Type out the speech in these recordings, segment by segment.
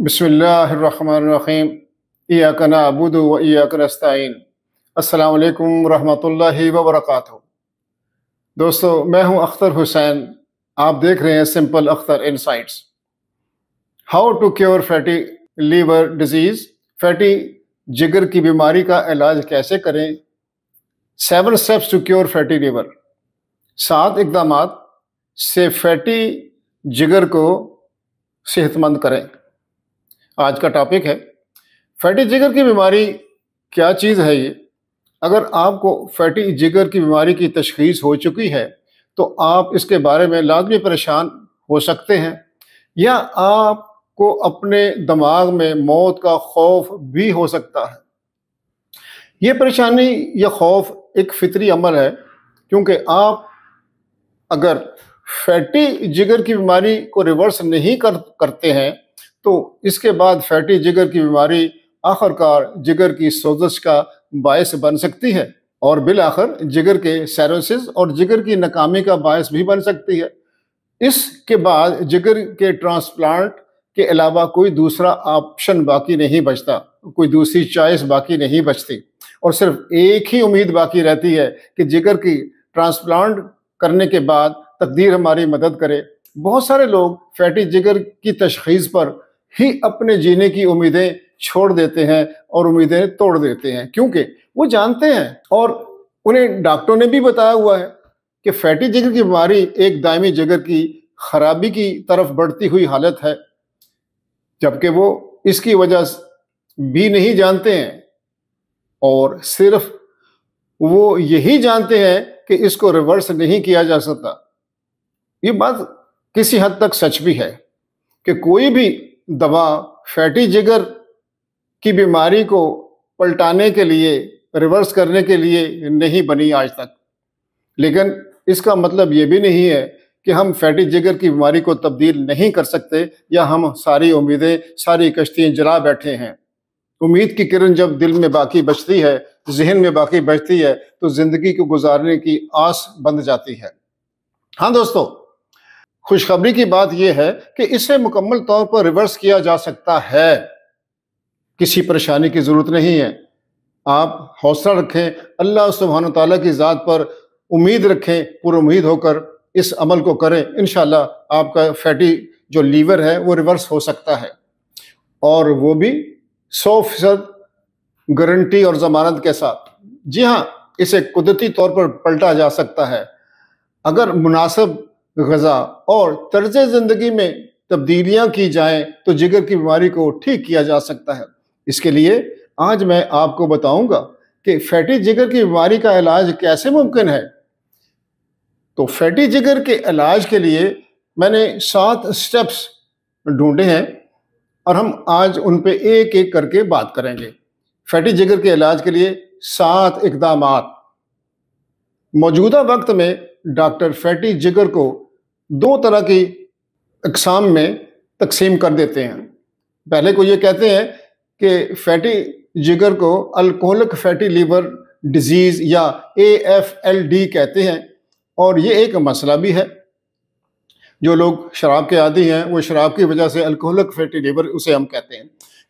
بسم اللہ الرحمن الرحیم ایاک نعبد و ایاک نستعین۔ السلام علیکم ورحمۃ اللہ وبرکاتہ۔ دوستو، میں ہوں اختر حسین، آپ دیکھ رہے ہیں simple Akhtar insights. How to cure fatty liver disease, fatty جگر کی بیماری کا علاج کیسے کریں؟ 7 steps to cure fatty liver, 7 اقدامات سے فیٹی جگر کو صحت مند کریں۔ آج کا ٹاپک ہے فیٹی جگر کی بیماری کیا چیز ہے یہ؟ اگر آپ کو فیٹی جگر کی بیماری کی تشخیص ہو چکی ہے تو آپ اس کے بارے میں لازمی پریشان ہو سکتے ہیں، یا آپ کو اپنے دماغ میں موت کا خوف بھی ہو سکتا ہے۔ یہ پریشانی یا خوف ایک فطری عمل ہے، کیونکہ آپ اگر فیٹی جگر کی بیماری کو ریورس نہیں کرتے ہیں تو اس کے بعد فیٹی جگر کی بیماری آخر کار جگر کی سوزش کا باعث بن سکتی ہے، اور بالآخر جگر کے سیروسس اور جگر کی ناکامی کا باعث بھی بن سکتی ہے۔ اس کے بعد جگر کے ٹرانسپلانٹ کے علاوہ کوئی دوسرا آپشن باقی نہیں بچتا، کوئی دوسری چوائس باقی نہیں بچتی، اور صرف ایک ہی امید باقی رہتی ہے کہ جگر کی ٹرانسپلانٹ کرنے کے بعد تقدیر ہماری مدد کرے۔ بہت سارے لوگ فیٹی جگر کی تشخیص پر ہی اپنے جینے کی امیدیں چھوڑ دیتے ہیں اور امیدیں توڑ دیتے ہیں، کیونکہ وہ جانتے ہیں اور انہیں ڈاکٹروں نے بھی بتایا ہوا ہے کہ فیٹی جگر کی بیماری ایک دائمی جگر کی خرابی کی طرف بڑھتی ہوئی حالت ہے، جبکہ وہ اس کی وجہ بھی نہیں جانتے ہیں، اور صرف وہ یہی جانتے ہیں کہ اس کو ریورس نہیں کیا جا سکتا۔ یہ بات کسی حد تک سچ بھی ہے کہ کوئی بھی دوا فیٹی جگر کی بیماری کو پلٹانے کے لیے، ریورس کرنے کے لیے نہیں بنی آج تک، لیکن اس کا مطلب یہ بھی نہیں ہے کہ ہم فیٹی جگر کی بیماری کو تبدیل نہیں کر سکتے، یا ہم ساری امیدیں، ساری کشتیاں جلا بیٹھے ہیں۔ امید کی کرن جب دل میں باقی بچتی ہے، ذہن میں باقی بچتی ہے، تو زندگی کو گزارنے کی آس بند جاتی ہے۔ ہاں دوستو، خوشخبری کی بات یہ ہے کہ اسے مکمل طور پر ریورس کیا جا سکتا ہے، کسی پریشانی کی ضرورت نہیں ہے۔ آپ حوصلہ رکھیں، اللہ سبحانہ تعالیٰ کی ذات پر امید رکھیں، پر امید ہو کر اس عمل کو کریں، انشاءاللہ آپ کا فیٹی جو لیور ہے وہ ریورس ہو سکتا ہے، اور وہ بھی 100% گارنٹی اور ضمانت کے ساتھ۔ جی ہاں، اسے قدرتی طور پر پلٹا جا سکتا ہے اگر مناسب غذا اور طرز زندگی میں تبدیلیاں کی جائیں تو جگر کی بیماری کو ٹھیک کیا جا سکتا ہے۔ اس کے لیے آج میں آپ کو بتاؤں گا کہ فیٹی جگر کی بیماری کا علاج کیسے ممکن ہے۔ تو فیٹی جگر کے علاج کے لیے میں نے 7 اسٹیپس ڈھونڈے ہیں، اور ہم آج ان پہ ایک ایک کر کے بات کریں گے۔ فیٹی جگر کے علاج کے لیے 7 اقدامات۔ موجودہ وقت میں ڈاکٹر فیٹی جگر کو 2 طرح کی اقسام میں تقسیم کر دیتے ہیں۔ پہلے کو یہ کہتے ہیں کہ فیٹی جگر کو الکوہلک فیٹی لیور ڈیزیز یا AFLD کہتے ہیں، اور یہ ایک مسئلہ بھی ہے۔ جو لوگ شراب کے عادی ہیں وہ شراب کی وجہ سے الکوہلک فیٹی لیور اسے ہم کہتے ہیں،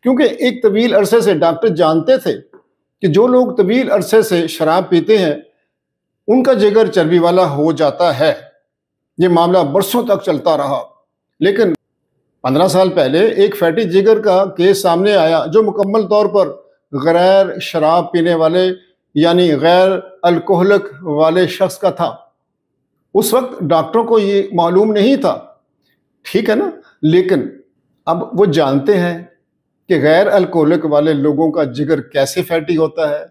کیونکہ ایک طویل عرصے سے ڈاکٹر جانتے تھے کہ جو لوگ طویل عرصے سے شراب پیتے ہیں ان کا جگر چربی والا ہو جاتا ہے۔ یہ معاملہ برسوں تک چلتا رہا، لیکن 15 سال پہلے ایک فیٹی جگر کا کیس سامنے آیا جو مکمل طور پر غیر شراب پینے والے یعنی غیر الکوہلک والے شخص کا تھا۔ اس وقت ڈاکٹروں کو یہ معلوم نہیں تھا، ٹھیک ہے نا، لیکن اب وہ جانتے ہیں کہ غیر الکوہلک والے لوگوں کا جگر کیسے فیٹی ہوتا ہے،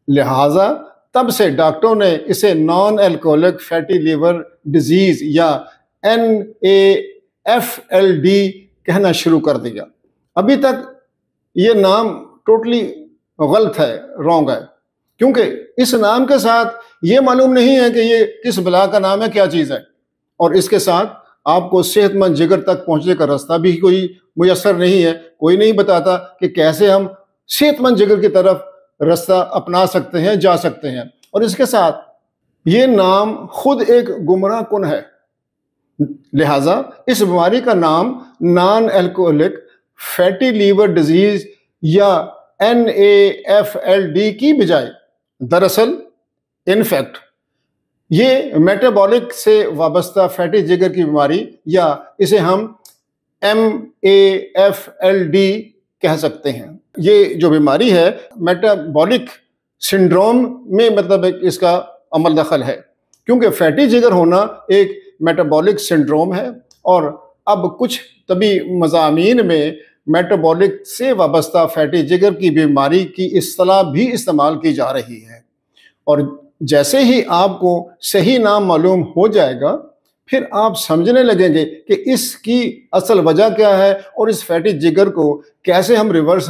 لہٰذا تب سے ڈاکٹروں نے اسے non alcoholic fatty liver disease یا NAFLD کہنا شروع کر دیا۔ ابھی تک یہ نام ٹوٹلی غلط ہے، رانگ ہے، کیونکہ اس نام کے ساتھ یہ معلوم نہیں ہے کہ یہ کس بلا کا نام ہے، کیا چیز ہے، اور اس کے ساتھ آپ کو صحت مند جگر تک پہنچنے کا راستہ بھی کوئی میسر نہیں ہے۔ کوئی نہیں بتاتا کہ کیسے ہم صحت مند جگر کی طرف راستہ اپنا سکتے ہیں، جا سکتے ہیں، اور اس کے ساتھ یہ نام خود ایک گمراہ کن ہے۔ لہٰذا اس بیماری کا نام non alcoholic fatty liver disease یا NAFLD کی بجائے دراصل انفیکٹ یہ میٹابولک سے وابستہ فیٹی جگر کی بیماری یا اسے ہم MAFLD کہہ سکتے ہیں، یہ جو بیماری ہے میٹابولک سنڈروم میں مطلب اس کا عمل دخل ہے، کیونکہ فیٹی جگر ہونا ایک میٹابولک سنڈروم ہے، اور اب کچھ طبی مضامین میں میٹابولک سے وابستہ فیٹی جگر کی بیماری کی اصطلاح بھی استعمال کی جا رہی ہے، اور جیسے ہی آپ کو صحیح نام معلوم ہو جائے گا پھر آپ سمجھنے لگیں گے کہ اس کی اصل وجہ کیا ہے اور اس فیٹی جگر کو کیسے ہم ریورس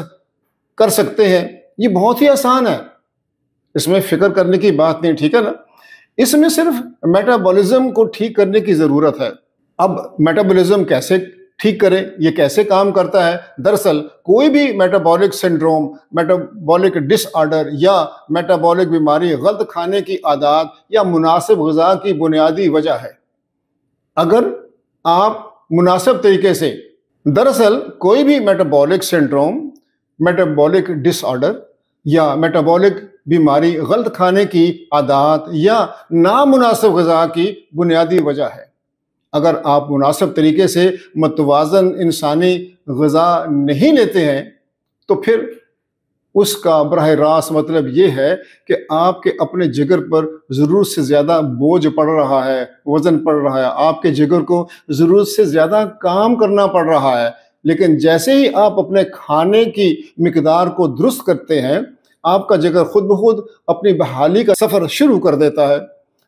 کر سکتے ہیں۔ یہ بہت ہی آسان ہے، اس میں فکر کرنے کی بات نہیں، ٹھیک ہے نا؟ اس میں صرف میٹابولزم کو ٹھیک کرنے کی ضرورت ہے۔ اب میٹابولزم کیسے ٹھیک کریں، یہ کیسے کام کرتا ہے؟ دراصل کوئی بھی میٹابولک سنڈروم، میٹابولک ڈس آرڈر یا میٹابولک بیماری غلط کھانے کی عادات یا مناسب غذا کی بنیادی وجہ ہے۔ اگر آپ مناسب طریقے سے دراصل کوئی بھی میٹابولک سنڈروم، میٹابولک ڈس آرڈر یا میٹابولک بیماری غلط کھانے کی عادات یا نامناسب غذا کی بنیادی وجہ ہے۔ اگر آپ مناسب طریقے سے متوازن انسانی غذا نہیں لیتے ہیں تو پھر اس کا براہ راست مطلب یہ ہے کہ آپ کے اپنے جگر پر ضرورت سے زیادہ بوجھ پڑ رہا ہے، وزن پڑ رہا ہے، آپ کے جگر کو ضرورت سے زیادہ کام کرنا پڑ رہا ہے، لیکن جیسے ہی آپ اپنے کھانے کی مقدار کو درست کرتے ہیں آپ کا جگر خود بخود اپنی بحالی کا سفر شروع کر دیتا ہے۔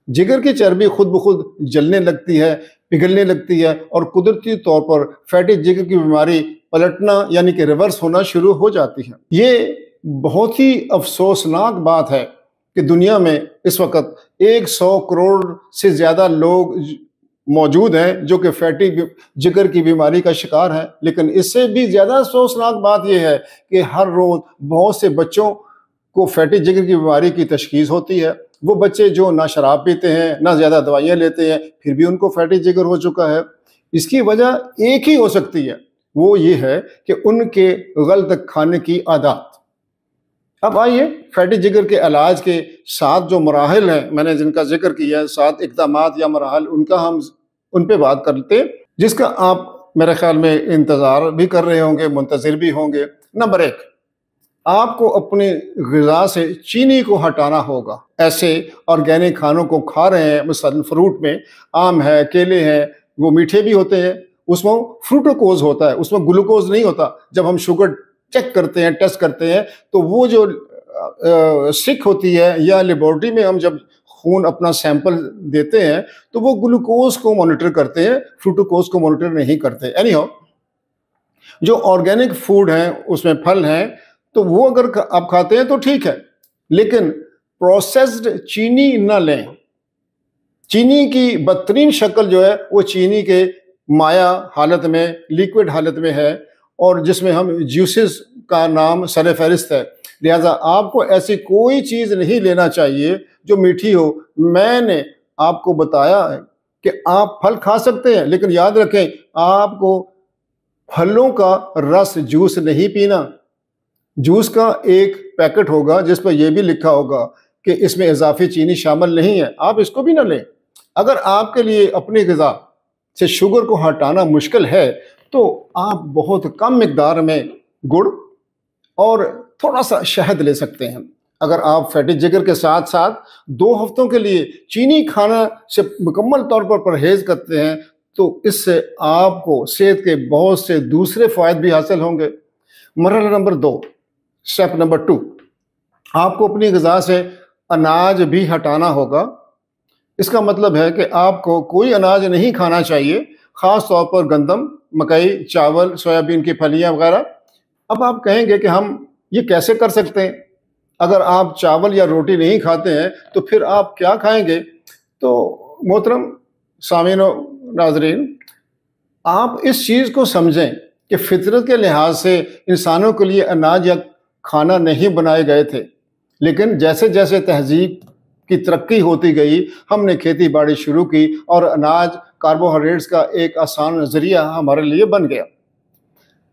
جگر کی چربی خود بخود جلنے لگتی ہے، پگھلنے لگتی ہے، اور قدرتی طور پر فیٹی جگر کی بیماری پلٹنا یعنی کہ ریورس ہونا شروع ہو جاتی ہے۔ یہ بہت ہی افسوسناک بات ہے کہ دنیا میں اس وقت 100 کروڑ سے زیادہ لوگ موجود ہیں جو کہ فیٹی جگر کی بیماری کا شکار ہیں، لیکن اس سے بھی زیادہ افسوسناک بات یہ ہے کہ ہر روز بہت سے بچوں کو فیٹی جگر کی بیماری کی تشخیص ہوتی ہے۔ وہ بچے جو نہ شراب پیتے ہیں نہ زیادہ دوائیاں لیتے ہیں پھر بھی ان کو فیٹی جگر ہو چکا ہے۔ اس کی وجہ ایک ہی ہو سکتی ہے، وہ یہ ہے کہ ان کے غلط کھانے کی عادات۔ اب آئیے فیٹی جگر کے علاج کے 7 جو مراحل ہیں میں نے جن کا ذکر کیا ہے، 7 اقدامات یا مراحل، ان پہ بات کرتے ہیں جس کا آپ میرے خیال میں انتظار بھی کر رہے ہوں گے، منتظر بھی ہوں گے۔ نمبر 1، آپ کو اپنی غذا سے چینی کو ہٹانا ہوگا۔ ایسے آرگینک کھانوں کو کھا رہے ہیں، مثلا فروٹ میں آم ہے، کیلے ہیں، وہ میٹھے بھی ہوتے ہیں، اس میں فروٹوکوز ہوتا ہے، اس میں گلوکوز نہیں ہوتا۔ جب ہم شوگر چیک کرتے ہیں، ٹیسٹ کرتے ہیں، تو وہ جو سک ہوتی ہے یا لیبارٹری میں ہم جب خون اپنا سیمپل دیتے ہیں تو وہ گلوکوز کو مانیٹر کرتے ہیں، فروٹوکوز کو مانیٹر نہیں کرتے۔ اینی ہاؤ، جو آرگینک فوڈ ہیں اس میں پھل ہیں تو وہ اگر آپ کھاتے ہیں تو ٹھیک ہے، لیکن پروسیسڈ چینی نہ لیں۔ چینی کی بدترین شکل جو ہے وہ چینی کے مائع حالت میں، لیکوڈ حالت میں ہے، اور جس میں ہم جوسز کا نام سر فہرست ہے۔ لہٰذا آپ کو ایسی کوئی چیز نہیں لینا چاہیے جو میٹھی ہو۔ میں نے آپ کو بتایا ہے کہ آپ پھل کھا سکتے ہیں، لیکن یاد رکھیں آپ کو پھلوں کا رس جوس نہیں پینا۔ جوس کا ایک پیکٹ ہوگا جس پر یہ بھی لکھا ہوگا کہ اس میں اضافی چینی شامل نہیں ہے، آپ اس کو بھی نہ لیں۔ اگر آپ کے لیے اپنی غذا سے شوگر کو ہٹانا مشکل ہے تو آپ بہت کم مقدار میں گڑ اور تھوڑا سا شہد لے سکتے ہیں۔ اگر آپ فیٹی جگر کے ساتھ ساتھ 2 ہفتوں کے لیے چینی کھانا سے مکمل طور پر پرہیز کرتے ہیں تو اس سے آپ کو صحت کے بہت سے دوسرے فوائد بھی حاصل ہوں گے۔ مرحلہ نمبر 2، اسٹیپ نمبر 2، آپ کو اپنی غذا سے اناج بھی ہٹانا ہوگا۔ اس کا مطلب ہے کہ آپ کو کوئی اناج نہیں کھانا چاہیے، خاص طور پر گندم، مکئی، چاول، سویابین کی پھلیاں وغیرہ۔ اب آپ کہیں گے کہ ہم یہ کیسے کر سکتے ہیں؟ اگر آپ چاول یا روٹی نہیں کھاتے ہیں تو پھر آپ کیا کھائیں گے؟ تو محترم سامعین و ناظرین، آپ اس چیز کو سمجھیں کہ فطرت کے لحاظ سے انسانوں کے لیے اناج یا کھانا نہیں بنائے گئے تھے، لیکن جیسے جیسے تہذیب کی ترقی ہوتی گئی ہم نے کھیتی باڑی شروع کی اور اناج کاربوہائیڈریٹس کا ایک آسان ذریعہ ہمارے لیے بن گیا۔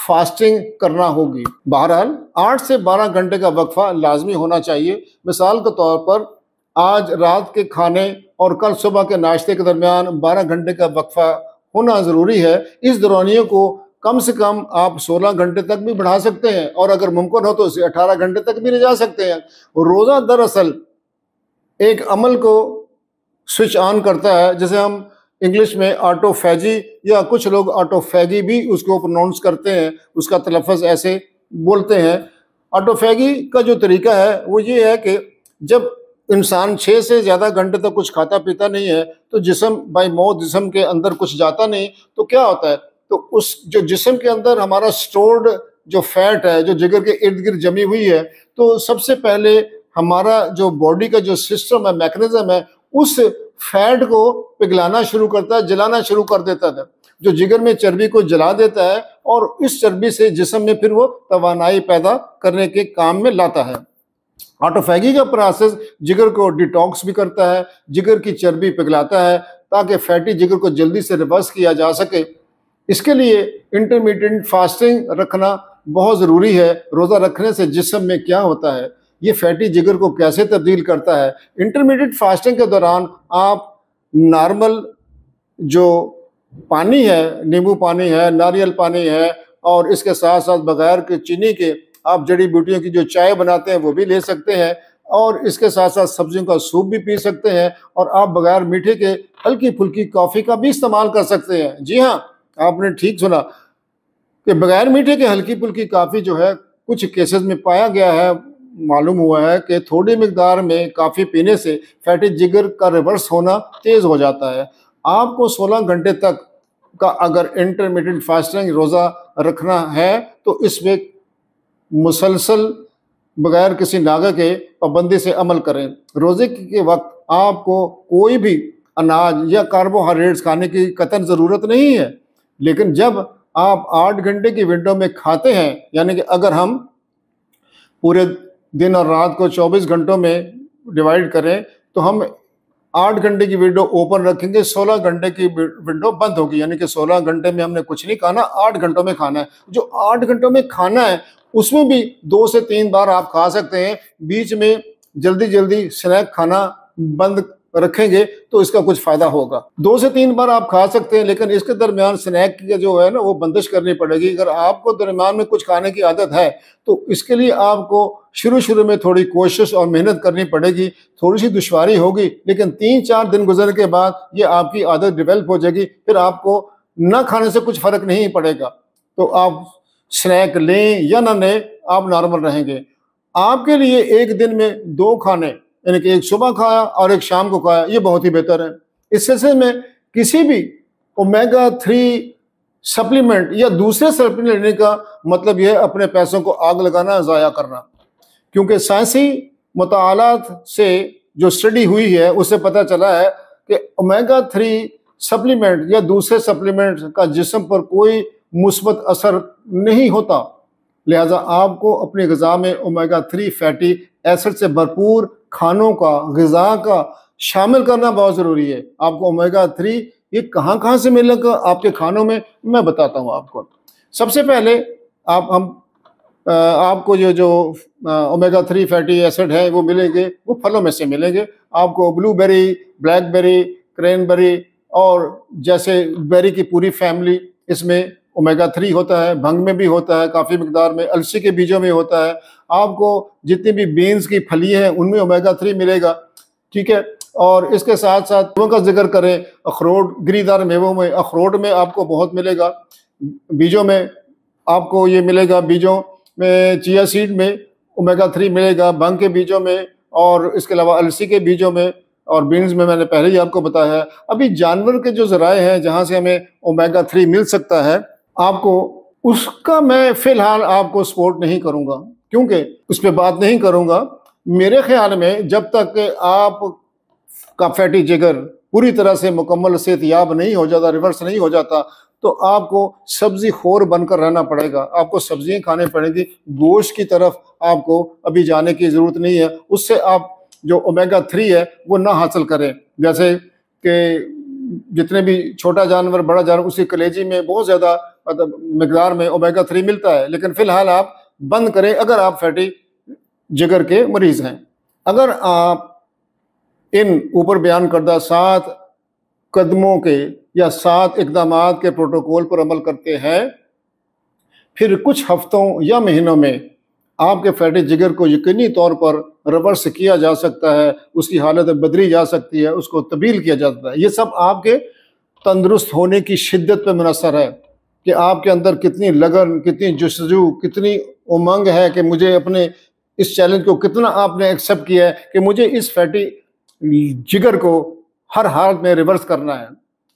فاسٹنگ کرنا ہوگی۔ بہرحال 8 سے 12 گھنٹے کا وقفہ لازمی ہونا چاہیے۔ مثال کے طور پر آج رات کے کھانے اور کل صبح کے ناشتے کے درمیان 12 گھنٹے کا وقفہ ہونا ضروری ہے۔ اس دورانیے کو کم سے کم آپ 16 گھنٹے تک بھی بڑھا سکتے ہیں، اور اگر ممکن ہو تو اسے 18 گھنٹے تک بھی لے جا سکتے ہیں۔ روزہ دراصل ایک عمل کو سوئچ آن کرتا ہے، جسے ہم انگلش میں آٹوفیجی یا کچھ لوگ آٹوفیگی بھی اس کو پروناؤنس کرتے ہیں، اس کا تلفظ ایسے بولتے ہیں۔ آٹوفیگی کا جو طریقہ ہے وہ یہ ہے کہ جب انسان 6 سے زیادہ گھنٹے تک کچھ کھاتا پیتا نہیں ہے تو جسم بائی موت جسم کے اندر کچھ جاتا نہیں، تو کیا ہوتا ہے، تو اس جو جسم کے اندر ہمارا سٹورڈ جو فیٹ ہے جو جگر کے ارد گرد جمی ہوئی ہے، تو سب سے پہلے ہمارا جو باڈی کا جو سسٹم ہے، میکنزم ہے، اس فیٹ کو پگھلانا شروع کرتا ہے، جلانا شروع کر دیتا ہے، جو جگر میں چربی کو جلا دیتا ہے، اور اس چربی سے جسم میں پھر وہ توانائی پیدا کرنے کے کام میں لاتا ہے۔ آٹوفیگی کا پروسیس جگر کو ڈیٹاکس بھی کرتا ہے، جگر کی چربی پگھلاتا ہے تاکہ فیٹی جگر کو جلدی سے ریورس کیا جا سکے۔ اس کے لیے انٹرمیڈیٹ فاسٹنگ رکھنا بہت ضروری ہے۔ روزہ رکھنے سے جسم میں کیا ہوتا ہے، یہ فیٹی جگر کو کیسے تبدیل کرتا ہے۔ انٹرمیڈیٹ فاسٹنگ کے دوران آپ نارمل جو پانی ہے، نیمبو پانی ہے، ناریل پانی ہے، اور اس کے ساتھ ساتھ بغیر کے چینی کے آپ جڑی بوٹیوں کی جو چائے بناتے ہیں وہ بھی لے سکتے ہیں، اور اس کے ساتھ ساتھ سبزیوں کا سوپ بھی پی سکتے ہیں، اور آپ بغیر میٹھے کے ہلکی پھلکی کافی کا بھی استعمال کر سکتے ہیں۔ جی ہاں، آپ نے ٹھیک سنا کہ بغیر میٹھے کے ہلکی پھلکی کافی جو ہے کچھ کیسز میں پایا گیا ہے، معلوم ہوا ہے کہ تھوڑی مقدار میں کافی پینے سے فیٹی جگر کا ریورس ہونا تیز ہو جاتا ہے۔ آپ کو 16 گھنٹے تک کا اگر انٹرمیڈیٹ فاسٹنگ روزہ رکھنا ہے تو اس میں مسلسل بغیر کسی ناغہ کے پابندی سے عمل کریں۔ روزے کے وقت آپ کو کوئی بھی اناج یا کاربوہائیڈریٹس کھانے کی قطعاً ضرورت نہیں ہے، لیکن جب آپ 8 گھنٹے کی ونڈو میں کھاتے ہیں، یعنی کہ اگر ہم پورے دن اور رات کو 24 گھنٹوں میں ڈیوائیڈ کریں تو ہم 8 گھنٹے کی ونڈو اوپن رکھیں گے، 16 گھنٹے کی ونڈو بند ہوگی، یعنی کہ 16 گھنٹے میں ہم نے کچھ نہیں کھانا، 8 گھنٹوں میں کھانا ہے۔ جو 8 گھنٹوں میں کھانا ہے اس میں بھی 2 سے 3 بار آپ کھا سکتے ہیں، بیچ میں جلدی سنیک کھانا بند رکھیں گے تو اس کا کچھ فائدہ ہوگا۔ 2 سے 3 بار آپ کھا سکتے ہیں، لیکن اس کے درمیان سنیک کی جو ہے نا وہ بندش کرنی پڑے گی۔ اگر آپ کو درمیان میں کچھ کھانے کی عادت ہے تو اس کے لیے آپ کو شروع میں تھوڑی کوشش اور محنت کرنی پڑے گی، تھوڑی سی دشواری ہوگی، لیکن 3-4 دن گزرنے کے بعد یہ آپ کی عادت ڈیولپ ہو جائے گی، پھر آپ کو نہ کھانے سے کچھ فرق نہیں پڑے گا۔ تو آپ سنیک لیں یا نہ لیں، آپ نارمل رہیں گے۔ آپ کے لیے ایک دن میں 2 کھانے، یعنی کہ ایک صبح کھایا اور ایک شام کو کھایا، یہ بہت ہی بہتر ہے۔ اس سلسلے میں کسی بھی اومیگا 3 سپلیمنٹ یا دوسرے سپلیمنٹ لینے کا مطلب یہ ہے اپنے پیسوں کو آگ لگانا، ضائع کرنا، کیونکہ سائنسی مطالعات سے جو اسٹڈی ہوئی ہے اس سے پتہ چلا ہے کہ اومیگا 3 سپلیمنٹ یا دوسرے سپلیمنٹ کا جسم پر کوئی مثبت اثر نہیں ہوتا۔ لہٰذا آپ کو اپنی غذا میں اومیگا 3 فیٹی ایسڈ سے بھرپور کھانوں کا، غذا کا شامل کرنا بہت ضروری ہے۔ آپ کو اومیگا 3 یہ کہاں سے ملے گا آپ کے کھانوں میں بتاتا ہوں آپ کو۔ سب سے پہلے آپ کو یہ جو اومیگا 3 فیٹی ایسڈ ہے وہ ملیں گے، وہ پھلوں میں سے ملیں گے۔ آپ کو بلو بیری، بلیک بیری، کرین بیری اور جیسے بیری کی پوری فیملی، اس میں اومیگا 3 ہوتا ہے، بھنگ میں بھی ہوتا ہے کافی مقدار میں، السی کے بیجوں میں ہوتا ہے۔ آپ کو جتنی بھی بینز کی پھلی ہیں ان میں اومیگا 3 ملے گا، ٹھیک ہے۔ اور اس کے ساتھ ساتھ میووں کا ذکر کریں، اخروٹ، گری دار میووں میں اخروٹ میں آپ کو بہت ملے گا، بیجوں میں آپ کو یہ ملے گا، بیجوں میں چیا سیڈ میں اومیگا 3 ملے گا، بھنگ کے بیجوں میں، اور اس کے علاوہ السی کے بیجوں میں اور بینز میں نے پہلے ہی آپ کو بتایا ہے۔ ابھی جانور کے جو ذرائع ہیں جہاں سے ہمیں اومیگا 3 مل سکتا ہے، آپ کو اس کا میں فی الحال آپ کو سپورٹ نہیں کروں گا، کیونکہ اس پہ بات نہیں کروں گا۔ میرے خیال میں جب تک کہ آپ کا فیٹی جگر پوری طرح سے مکمل صحت یاب نہیں ہو جاتا، ریورس نہیں ہو جاتا، تو آپ کو سبزی خور بن کر رہنا پڑے گا۔ آپ کو سبزیاں کھانے پڑیں گی، گوشت کی طرف آپ کو ابھی جانے کی ضرورت نہیں ہے۔ اس سے آپ جو اومیگا 3 ہے وہ نہ حاصل کریں۔ جیسے کہ جتنے بھی چھوٹا جانور، بڑا جانور، اس کی کلیجی میں بہت زیادہ مطلب مقدار میں اومیگا 3 ملتا ہے، لیکن فی الحال آپ بند کریں اگر آپ فیٹی جگر کے مریض ہیں۔ اگر آپ ان اوپر بیان کردہ 7 قدموں کے یا 7 اقدامات کے پروٹوکول پر عمل کرتے ہیں، پھر کچھ ہفتوں یا مہینوں میں آپ کے فیٹی جگر کو یقینی طور پر ریورس کیا جا سکتا ہے، اس کی حالت بدلی جا سکتی ہے، اس کو تبدیل کیا جا سکتا ہے۔ یہ سب آپ کے تندرست ہونے کی شدت پہ منحصر ہے کہ آپ کے اندر کتنی لگن، کتنی جستجو، کتنی امنگ ہے کہ مجھے اپنے اس چیلنج کو کتنا آپ نے ایکسیپٹ کیا ہے کہ مجھے اس فیٹی جگر کو ہر حالت میں ریورس کرنا ہے۔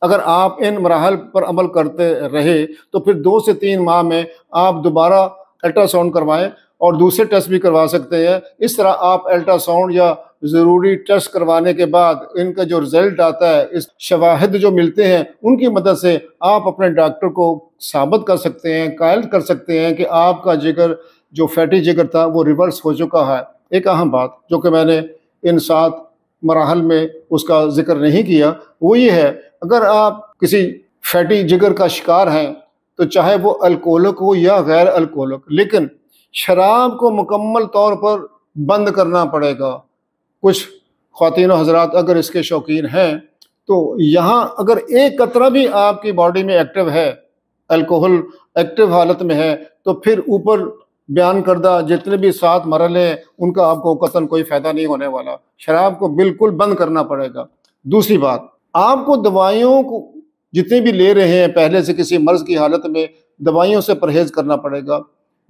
اگر آپ ان مراحل پر عمل کرتے رہے تو پھر 2 سے 3 ماہ میں آپ دوبارہ الٹرا ساؤنڈ کروائیں اور دوسرے ٹیسٹ بھی کروا سکتے ہیں۔ اس طرح آپ الٹرا ساؤنڈ یا ضروری ٹیسٹ کروانے کے بعد ان کا جو رزلٹ آتا ہے، اس شواہد جو ملتے ہیں، ان کی مدد سے آپ اپنے ڈاکٹر کو ثابت کر سکتے ہیں، قائل کر سکتے ہیں کہ آپ کا جگر جو فیٹی جگر تھا وہ ریورس ہو چکا ہے۔ ایک اہم بات جو کہ میں نے ان 7 مراحل میں اس کا ذکر نہیں کیا، وہ یہ ہے اگر آپ کسی فیٹی جگر کا شکار ہیں تو چاہے وہ الکوہولک ہو یا غیر الکوہولک، لیکن شراب کو مکمل طور پر بند کرنا پڑے گا۔ کچھ خواتین و حضرات اگر اس کے شوقین ہیں تو یہاں اگر ایک قطرہ بھی آپ کی باڈی میں ایکٹیو ہے، الکوہل ایکٹیو حالت میں ہے، تو پھر اوپر بیان کردہ جتنے بھی 7 مرحلے ہیں ان کا آپ کو قطعاً کوئی فائدہ نہیں ہونے والا۔ شراب کو بالکل بند کرنا پڑے گا۔ دوسری بات، آپ کو دوائیوں کو جتنے بھی لے رہے ہیں پہلے سے کسی مرض کی حالت میں، دوائیوں سے پرہیز کرنا پڑے گا۔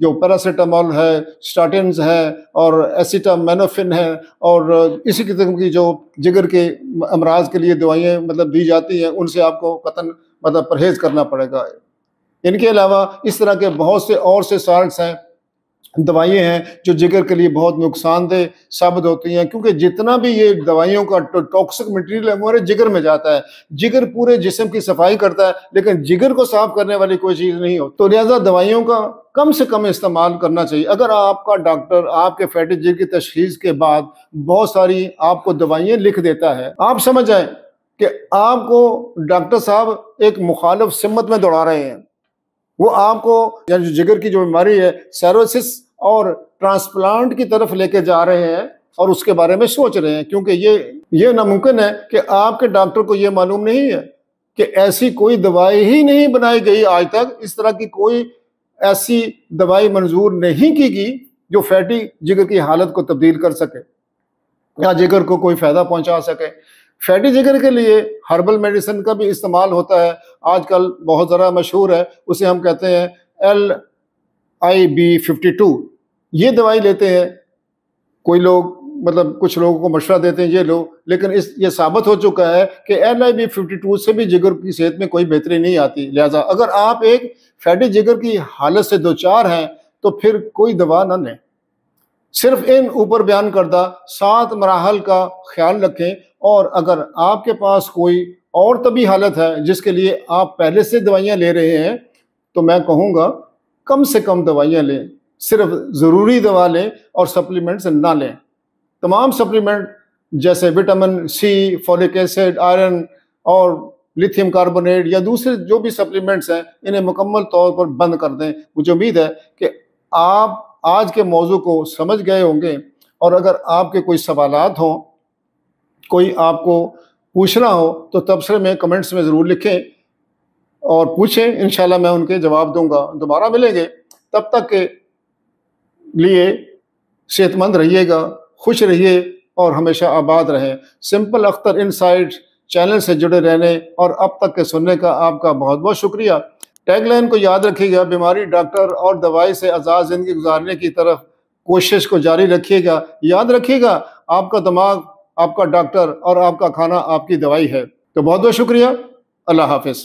جو پیراسیٹامول ہے، اسٹاٹنز ہے اور ایسیٹامینوفن ہے اور اسی قسم کی جو جگر کے امراض کے لیے دوائیں مطلب دی جاتی ہیں، ان سے آپ کو قطعاً مطلب پرہیز کرنا پڑے گا۔ ان کے علاوہ اس طرح کے بہت سے اور سے سالٹس ہیں، دوائیں ہیں جو جگر کے لیے بہت نقصان دہ ثابت ہوتی ہیں، کیونکہ جتنا بھی یہ دوائیوں کا ٹاکسک مٹیریل ہے ہمارے جگر میں جاتا ہے۔ جگر پورے جسم کی صفائی کرتا ہے لیکن جگر کو صاف کرنے والی کوئی چیز نہیں ہو، تو لہٰذا دوائیوں کا کم سے کم استعمال کرنا چاہیے۔ اگر آپ کا ڈاکٹر آپ کے فیٹی جگر کی تشخیص کے بعد بہت ساری آپ کو دوائیں لکھ دیتا ہے، آپ سمجھ جائیں کہ آپ کو ڈاکٹر صاحب ایک مخالف سمت میں دوڑا رہے ہیں۔ وہ آپ کو یعنی جگر کی جو بیماری ہے سیروسس اور ٹرانسپلانٹ کی طرف لے کے جا رہے ہیں اور اس کے بارے میں سوچ رہے ہیں، کیونکہ یہ ناممکن ہے کہ آپ کے ڈاکٹر کو یہ معلوم نہیں ہے کہ ایسی کوئی دوائی ہی نہیں بنائی گئی آج تک، اس طرح کی کوئی ایسی دوائی منظور نہیں کی گئی جو فیٹی جگر کی حالت کو تبدیل کر سکے یا جگر کو کوئی فائدہ پہنچا سکے۔ فیٹی جگر کے لیے ہربل میڈیسن کا بھی استعمال ہوتا ہے، آج کل بہت ذرا مشہور ہے، اسے ہم کہتے ہیں LIB52۔ یہ دوائی لیتے ہیں کوئی لوگ، مطلب کچھ لوگوں کو مشورہ دیتے ہیں یہ لوگ، لیکن یہ ثابت ہو چکا ہے کہ LIB52 سے بھی جگر کی صحت میں کوئی بہتری نہیں آتی۔ لہٰذا اگر آپ ایک فیٹی جگر کی حالت سے دوچار ہیں تو پھر کوئی دوا نہ لیں، صرف ان اوپر بیان کردہ 7 مراحل کا خیال رکھیں۔ اور اگر آپ کے پاس کوئی اور طبی حالت ہے جس کے لیے آپ پہلے سے دوائیاں لے رہے ہیں تو میں کہوں گا کم سے کم دوائیاں لیں، صرف ضروری دوا لیں اور سپلیمنٹس نہ لیں۔ تمام سپلیمنٹ جیسے vitamin C, folic acid, iron اور لیتھیم کاربونیٹ یا دوسرے جو بھی سپلیمنٹس ہیں انہیں مکمل طور پر بند کر دیں۔ مجھے امید ہے کہ آپ آج کے موضوع کو سمجھ گئے ہوں گے، اور اگر آپ کے کوئی سوالات ہوں، کوئی آپ کو پوچھنا ہو تو تبصرے میں کمنٹس میں ضرور لکھیں اور پوچھیں، انشاءاللہ میں ان کے جواب دوں گا۔ دوبارہ ملیں گے، تب تک کے لیے صحت مند رہیے گا، خوش رہیے اور ہمیشہ آباد رہیں۔ سمپل اختر انسائٹ چینل سے جڑے رہنے اور اب تک کے سننے کا آپ کا بہت بہت شکریہ۔ ٹیگ لائن کو یاد رکھیے گا، بیماری، ڈاکٹر اور دوائی سے آزاد زندگی گزارنے کی طرف کوشش کو جاری رکھیے گا۔ یاد رکھیے گا، آپ کا دماغ آپ کا ڈاکٹر اور آپ کا کھانا آپ کی دوائی ہے۔ تو بہت بہت شکریہ، اللہ حافظ۔